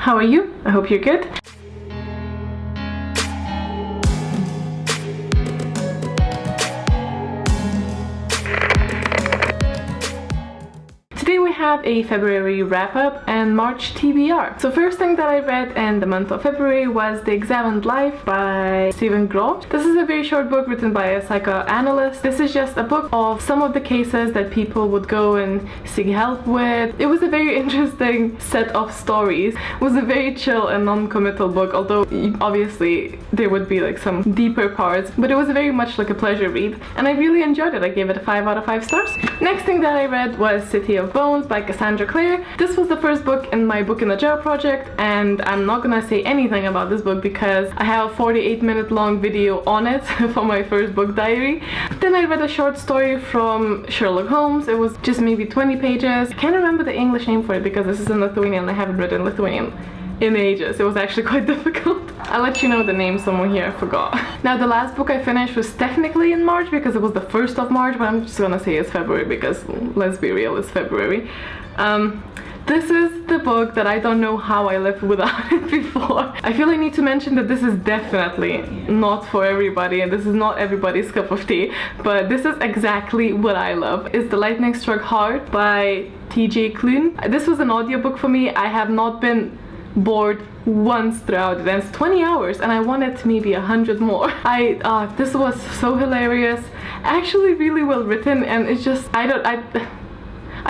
How are you? I hope you're good. Today we have a February wrap-up and March TBR. So first thing that I read in the month of February was The Examined Life by EDINBURGH. This is a very short book written by a psychoanalyst. This is just a book of some of the cases that people would go and seek help with. It was a very interesting set of stories. It was a very chill and non-committal book, although obviously there would be like some deeper parts, but it was very much like a pleasure read and I really enjoyed it. I gave it a 5 out of 5 stars. Next thing that I read was City of Bones by Cassandra Clare. This was the first book in my Book in a Jar project, and I'm not gonna say anything about this book because I have a 48-minute long video on it for my first book diary. Then I read a short story from Sherlock Holmes. It was just maybe 20 pages. I can't remember the English name for it because this is in Lithuanian and I haven't read in Lithuanian in ages. It was actually quite difficult. I'll let you know the name somewhere here, I forgot. Now the last book I finished was technically in March because it was the 1st of March, but I'm just gonna say it's February because let's be real, it's February. This is the book that I don't know how I lived without it before. I feel I need to mention that this is definitely not for everybody and this is not everybody's cup of tea, but this is exactly what I love. It's The Lightning Struck Hard by T.J. Klune. This was an audiobook for me. I have not been bored once throughout it, and it's 20 hours and I wanted maybe 100 more. This was so hilarious, actually really well written, and it's just I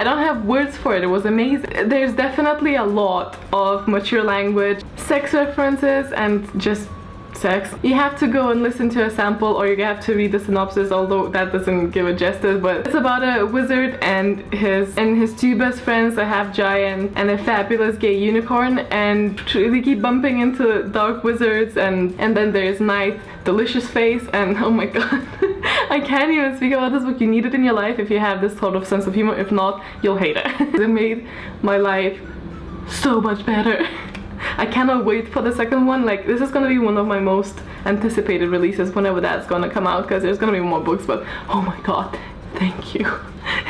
don't have words for it. It was amazing. There's definitely a lot of mature language, sex references, and just sex. You have to go and listen to a sample or you have to read the synopsis, although that doesn't give it justice, but it's about a wizard and his 2 best friends, a half giant and a fabulous gay unicorn, and they keep bumping into dark wizards, and then there's Night, Delicious Face, and oh my god. I can't even speak about this book. You need it in your life if you have this sort of sense of humor. If not, you'll hate it. It made my life so much better. I cannot wait for the second one. Like, this is gonna be one of my most anticipated releases whenever that's gonna come out, because there's gonna be more books, but oh my god, thank you.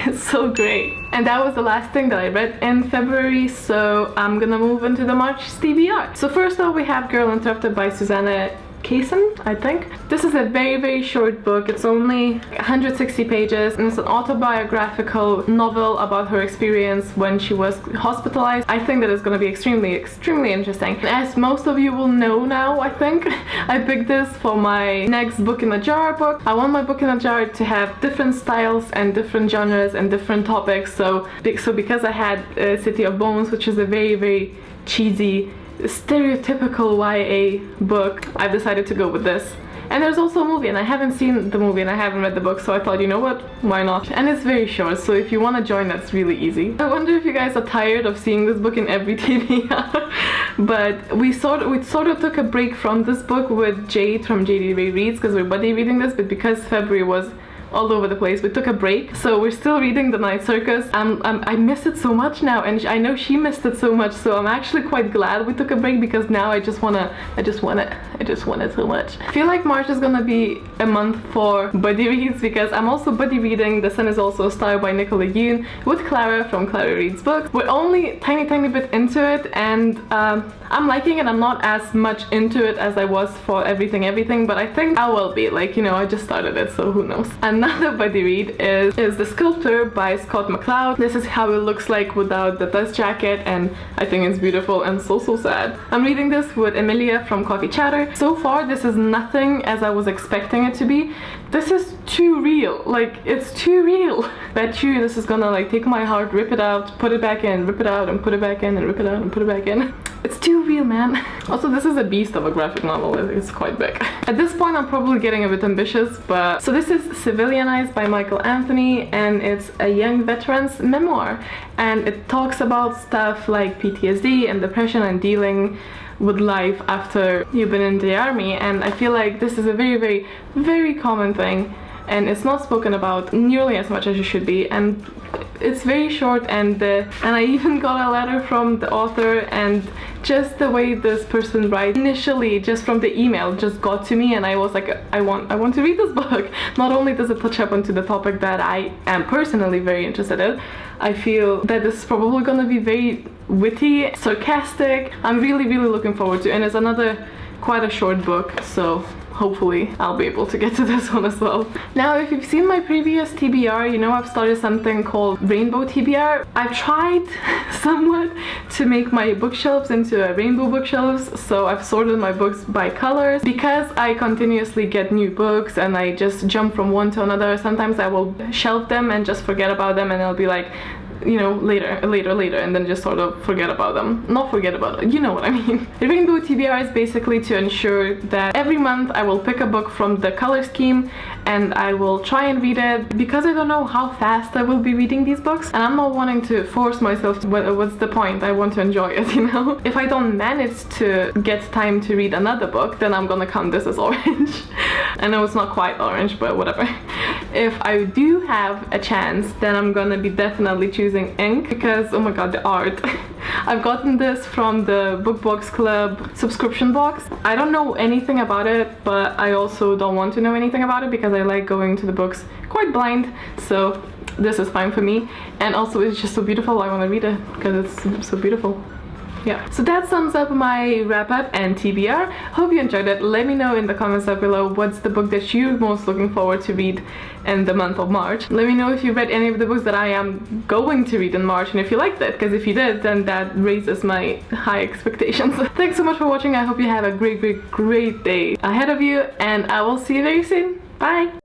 It's so great. And that was the last thing that I read in February, so I'm gonna move into the March TBR. So first off, we have Girl Interrupted by Susanna Kaysen, I think. This is a very short book. It's only 160 pages and it's an autobiographical novel about her experience when she was hospitalized. I think that it's going to be extremely interesting. As most of you will know now, I think, I picked this for my next Book in a Jar book. I want my Book in a Jar to have different styles and different genres and different topics. So because I had City of Bones, which is a very cheesy, stereotypical YA book, I've decided to go with this. And there's also a movie, and I haven't seen the movie and I haven't read the book, so I thought, you know what, why not? And it's very short, so if you want to join, that's really easy. I wonder if you guys are tired of seeing this book in every TBR. But we sort of took a break from this book with Jade from JD Ray Reads, because we're buddy reading this, but because February was all over the place, we took a break, so we're still reading The Night Circus. I miss it so much now, and I know she missed it so much, so I'm actually quite glad we took a break, because now I just want it so much. I feel like March is gonna be a month for buddy reads, because I'm also buddy reading The Sun Is Also a Star by Nicola Yoon with Clare from Clare Reads Books. We're only tiny bit into it, and I'm liking it. I'm not as much into it as I was for Everything, but I think I will be. Like, you know, I just started it, so who knows. Another buddy read is The Sculptor by Mccloud. This is how it looks like without the dust jacket, and I think it's beautiful and so sad. I'm reading this with Emilia from Coffee Chatter. So far, this is nothing as I was expecting it to be. This is too real. Like, it's too real. Bet you this is gonna like take my heart, rip it out, put it back in, rip it out, and put it back in, and rip it out, and put it back in. It's too real, man. Also, this is a beast of a graphic novel. It's quite big. At this point, I'm probably getting a bit ambitious, but... So this is Civilianized by Michael Anthony, and it's a young veteran's memoir. And it talks about stuff like PTSD and depression and dealing with life after you've been in the army. And I feel like this is a very common thing, and it's not spoken about nearly as much as it should be. And it's very short, and I even got a letter from the author, and just the way this person writes initially, just from the email, just got to me, and I was like, I want to read this book. Not only does it touch up onto the topic that I am personally very interested in, I feel that this is probably gonna be very witty, sarcastic. I'm really looking forward to it, and it's another quite a short book, so hopefully I'll be able to get to this one as well. Now, if you've seen my previous TBR, you know I've started something called Rainbow TBR. I've tried somewhat to make my bookshelves into a rainbow bookshelves, so I've sorted my books by colors. Because I continuously get new books and I just jump from one to another, sometimes I will shelve them and just forget about them, and I'll be like, you know, later, and then just sort of forget about them. Not forget about it, you know what I mean. The Rainbow TBR is basically to ensure that every month I will pick a book from the color scheme and I will try and read it, because I don't know how fast I will be reading these books, and I'm not wanting to force myself to, what's the point? I want to enjoy it, you know? If I don't manage to get time to read another book, then I'm gonna count this as orange. I know it's not quite orange, but whatever. If I do have a chance, then I'm gonna be definitely choosing ink, because oh my god, the art. I've gotten this from the Book Box Club subscription box. I don't know anything about it, but I also don't want to know anything about it because I like going to the books quite blind, so this is fine for me. And also it's just so beautiful, I want to read it because it's so beautiful. Yeah, so that sums up my wrap-up and TBR. Hope you enjoyed it. Let me know in the comments down below what's the book that you're most looking forward to read in the month of March. Let me know if you read any of the books that I am going to read in March, and if you liked it, because if you did, then that raises my high expectations. Thanks so much for watching. I hope you have a great day ahead of you, and I will see you very soon. Bye!